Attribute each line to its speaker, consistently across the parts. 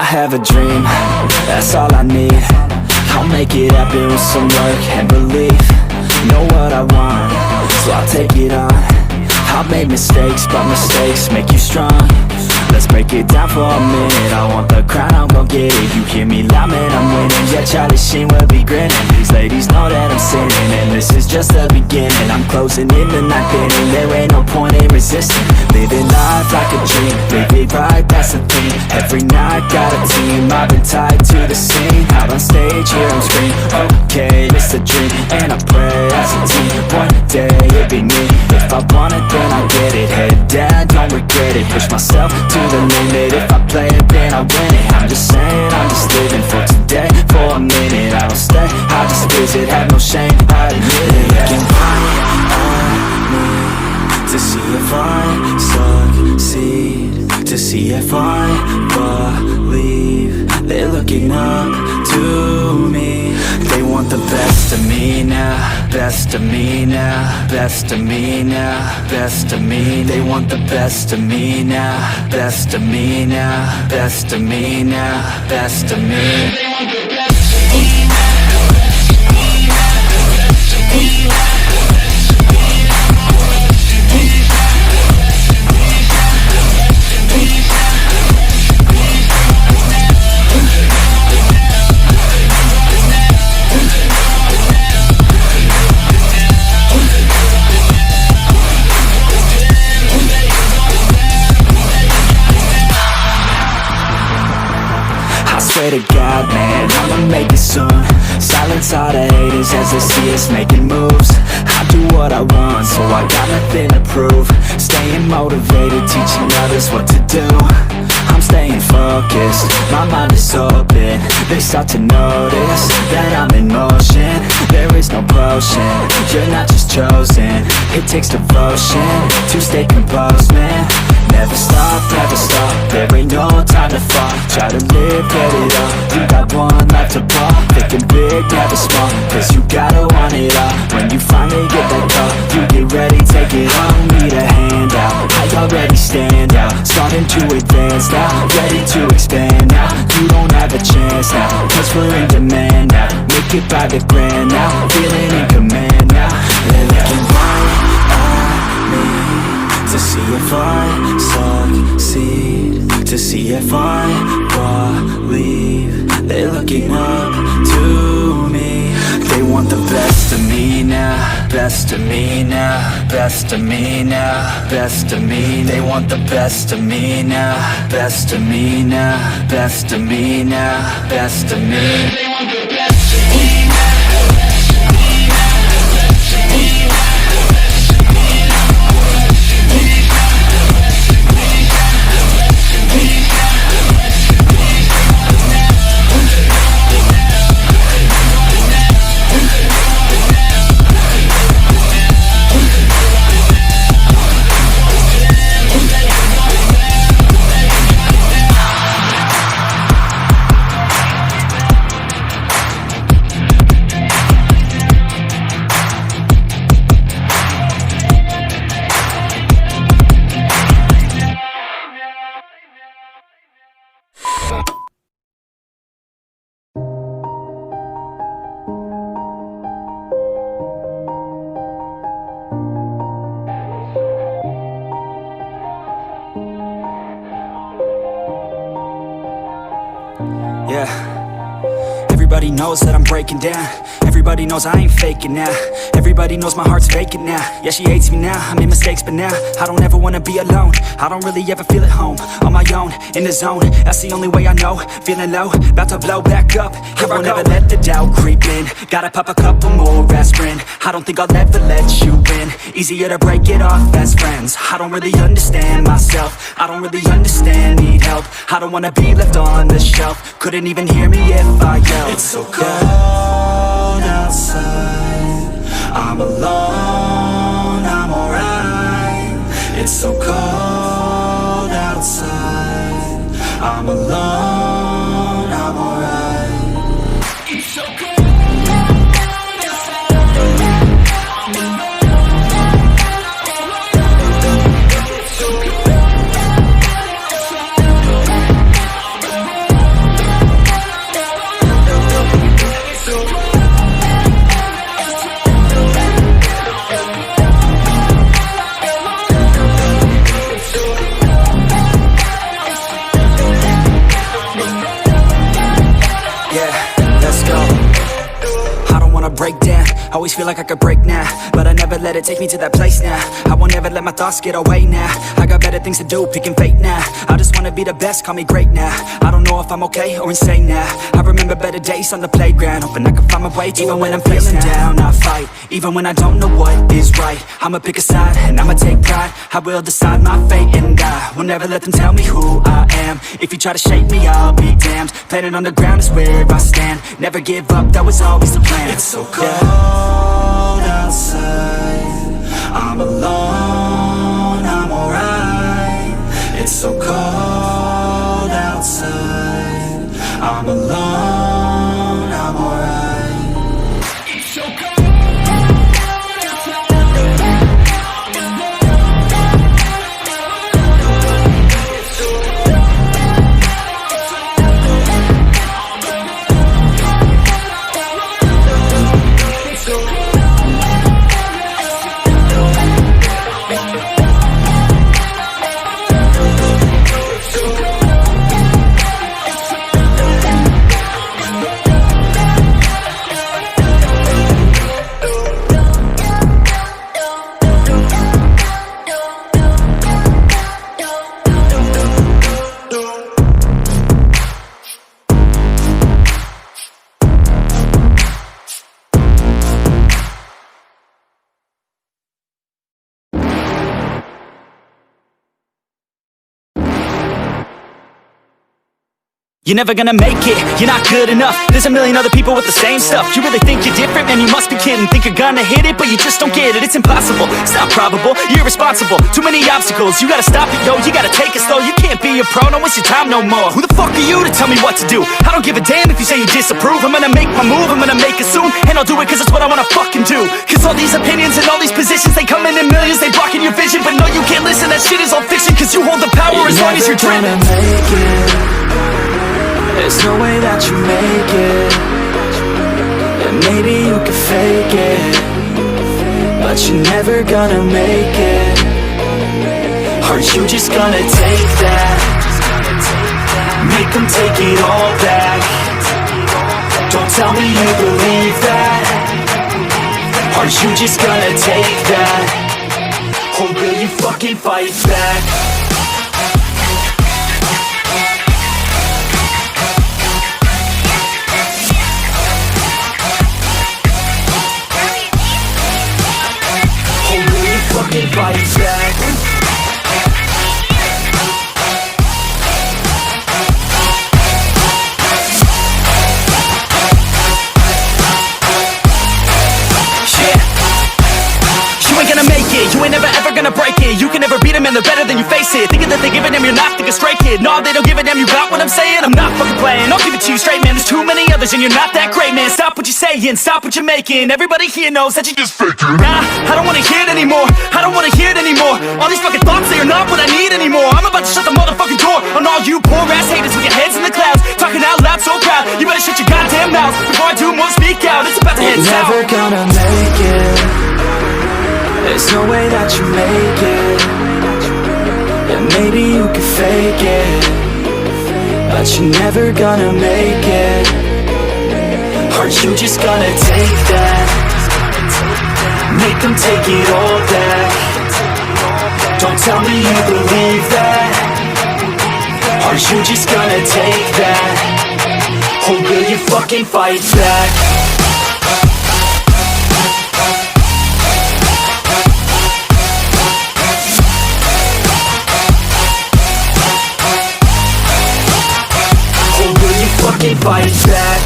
Speaker 1: have a dream, that's all I need. I'll make it happen with some work and belief. Know what I want, so I'll take it on. I've made mistakes, but mistakes make you strong. Let's break it down for a minute. I want the crown, I'm gon' get it. You hear me loud, man, I'm winning. Yeah, Charlie Sheen will be grinning. These ladies know that I'm sinning, and this is just the beginning. I'm closing in the night inning. There ain't no point in resisting. Living life like a dream, live it right, that's the thing. Every night got a team, I've been tied to the scene. Out on stage, here I'm screaming, okay, it's a dream. And I pray as a team, one day it'll be me. If I want it, then I'll get it. Head down, don't regret it. Push myself to the limit. If I play it, then I win it. I'm just saying, I'm just living for today. For a minute, I don't stay, I just visit. Have no shame, I admit it. Looking right at me to see if I succeed, to see if I believe. They're looking up to me. They want the best of me now, best of me now, best of me now, best of me. They want the best of me now, best of me now, best of me now, best of me. They want the best of me now. Swear to God, man, I'ma make it soon. Silence all the haters as they see us making moves. I do what I want, so I got nothing to prove. Staying motivated, teaching others what to do. I'm staying focused, my mind is open. They start to notice that I'm in motion. There is no potion, you're not just chosen. It takes devotion to stay composed, man. Never stop, there ain't no time to fall. Try to live, get it up, you got one life to ball. Thinking big, never small, cause you gotta want it all. When you finally get that call, you get ready, take it on. Need a handout, I already stand out. Starting to advance now, ready to expand now. You don't have a chance now, cause we're in demand now. Make it by the grand now, feeling in command now. They're looking right at me to see if I succeed, to see if I believe. They're looking up to me. They want the best of me now, best of me now, best of me now, best of me. They want the best of me now, best of me now, best of me now, best of me. They want the best of me now. Yeah, everybody knows that I'm breaking down. Everybody knows I ain't faking now. Everybody knows my heart's vacant now. Yeah, she hates me now, I made mistakes but now I don't ever wanna be alone. I don't really ever feel at home. On my own, in the zone, that's the only way I know. Feeling low, about to blow back up. Here I won't ever let the doubt creep in. Gotta pop a couple more aspirin. I don't think I'll ever let you in. Easier to break it off best friends. I don't really understand myself. I don't really understand, need help. I don't wanna be left on the shelf. Couldn't even hear me if I yelled. It's so cold outside, I'm alone, I'm alright. It's so cold outside, I'm alone, I'm alright. It's so cold. let's go. I don't wanna break down, always feel like I could break now, but I never let it take me to that place now. I won't ever let my thoughts get away now. I got better things to do, picking fate now. I just wanna be the best, call me great now. I don't know if I'm okay or insane now. I remember better days on the playground, hoping I can find my way even when I'm feeling down. I fight, even when I don't know what is right. I'ma pick a side, and I'ma take pride. I will decide my fate, and I will never let them tell me who I am. If you try to shape me, I'll be damned. Planet on the ground is where I stand. Never give up, that was always the plan. It's so cold outside, I'm alone, I'm alright. It's so cold outside, I'm alone, I'm alright. It's so cold. You're never gonna make it, you're not good enough. There's a million other people with the same stuff. You really think you're different? Man, you must be kidding. Think you're gonna hit it, but you just don't get it. It's impossible, it's not probable, you're irresponsible. Too many obstacles, you gotta stop it, yo. You gotta take it slow, you can't be a pro. Don't waste your time no more. Who the fuck are you to tell me what to do? I don't give a damn if you say you disapprove. I'm gonna make my move, I'm gonna make it soon. And I'll do it cause it's what I wanna fucking do. Cause all these opinions and all these positions, they come in millions, they blocking your vision. But no, you can't listen, that shit is all fiction. Cause you hold the power as long as you're dreaming. There's no way that you make it. And maybe you can fake it, but you're never gonna make it. Aren't you just gonna take that? Make them take it all back. Don't tell me you believe that. Aren't you just gonna take that? Or will you fucking fight back? Fucking fight back. You ain't gonna make it, you ain't never ever gonna break it. You can never beat them and they're better than you face it. Thinking that they give a damn, you're not, think a straight kid. No, they don't give a damn, you got what I'm saying? I'm not fucking playing, I'll give it to you straight, man. There's too many others and you're not that great, man. Stop what you're saying, stop what you're making. Everybody here knows that you just faking. Nah, I don't wanna hear it anymore, I don't wanna hear it anymore. All these fucking thoughts, they are not what I need anymore. I'm about to shut the motherfucking door on all you poor ass haters with your heads in the clouds, talking out loud so proud. You better shut your goddamn mouth before I do more, speak out. It's about to head south. You're never gonna make it. There's no way that you make it. And maybe you can fake it, but you're never gonna make it. Aren't you just gonna take that? Make them take it all back. Don't tell me you believe that. Aren't you just gonna take that? Or will you fucking fight back? Fucking fight back.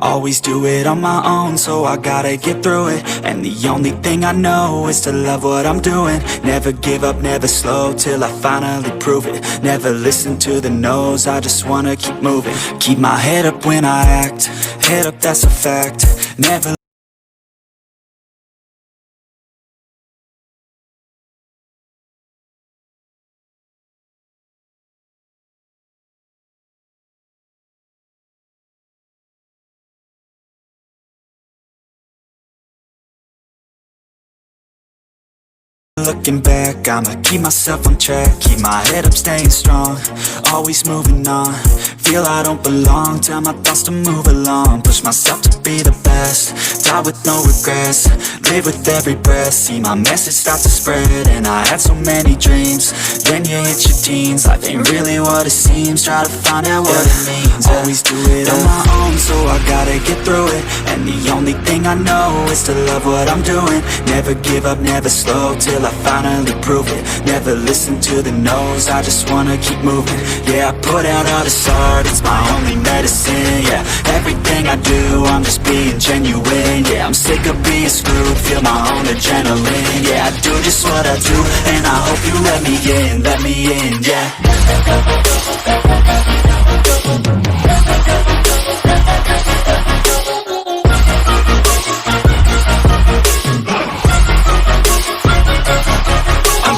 Speaker 1: Always do it on my own, so I gotta get through it. And the only thing I know is to love what I'm doing. Never give up, never slow, till I finally prove it. Never listen to the no's, I just wanna keep moving. Keep my head up when I act, head up, that's a fact. Never looking back, I'ma keep myself on track. Keep my head up, staying strong, always moving on. Feel I don't belong, tell my thoughts to move along. Push myself to be the best, die with no regrets. Live with every breath, see my message start to spread. And I had so many dreams, then you hit your teens. Life ain't really what it seems, try to find out what it means. Always do it on my own, so I gotta get through it. And the only thing I know is to love what I'm doing. Never give up, never slow, till I finally prove it. Never listen to the no's, I just wanna keep moving. Yeah, I put out all this art, it's my only medicine. Yeah, everything I do, I'm just being genuine. Yeah, I'm sick of being screwed, feel my own adrenaline. Yeah, I do just what I do, and I hope you let me in, yeah.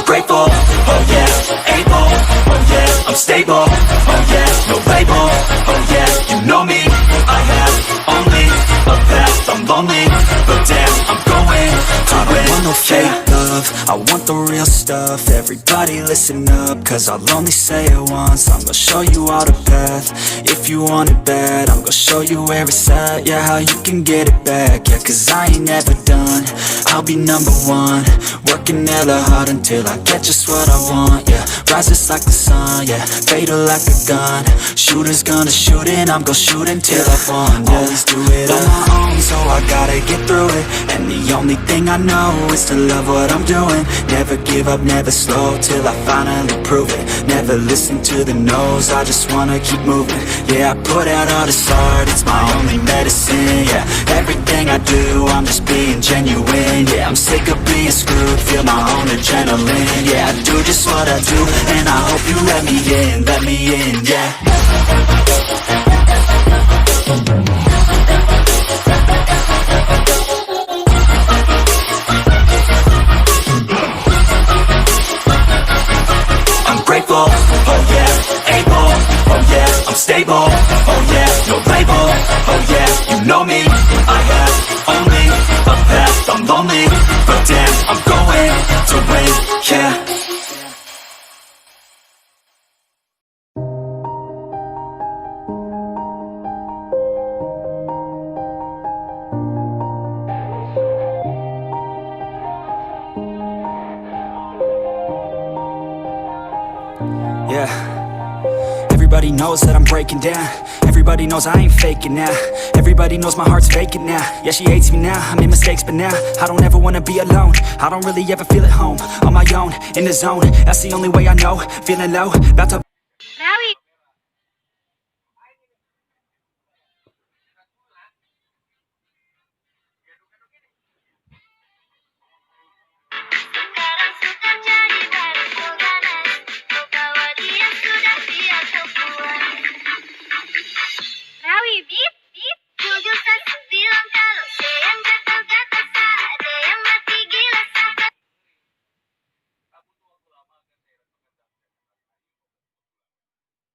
Speaker 1: Grateful, oh yeah, able, oh yeah, I'm stable, oh yeah, no label, oh yeah, you know me, I have only a path, I'm lonely, but damn, I'm going to win. I don't want no fake love, I want the real stuff. Everybody listen up, cause I'll only say it once. I'm gonna show you all the path, if you want it bad. I'm gonna show you where it's at, yeah, how you can get it back. Yeah, cause I ain't never done, I'll be number one. Working hella hard until I get just what I want, yeah. Rises like the sun, yeah, fatal like a gun. Shooter's gonna shoot and I'm gonna shoot until I won, yeah. Always do it on my own, so I gotta get through it. And the only thing I know is to love what I'm doing. Never give up, never slow, till I finally prove it. Never listen to the no's, I just wanna keep moving. Yeah, I put out all this art, it's my only medicine. Yeah, everything I do, I'm just being genuine. Yeah, I'm sick of being screwed, feel my own adrenaline. Yeah, I do just what I do, and I hope you let me in, yeah. I'm grateful, oh yeah, able, oh yeah, I'm stable, oh yeah, no label, oh yeah, you know me, I have only a path, I'm lonely, but damn, I'm going to win, yeah. Yeah, everybody knows that I'm breaking down. Everybody knows I ain't faking now. Everybody knows my heart's vacant now. Yeah, she hates me now, I made mistakes but now I don't ever wanna be alone. I don't really ever feel at home, on my own, in the zone. That's the only way I know, feeling low, about to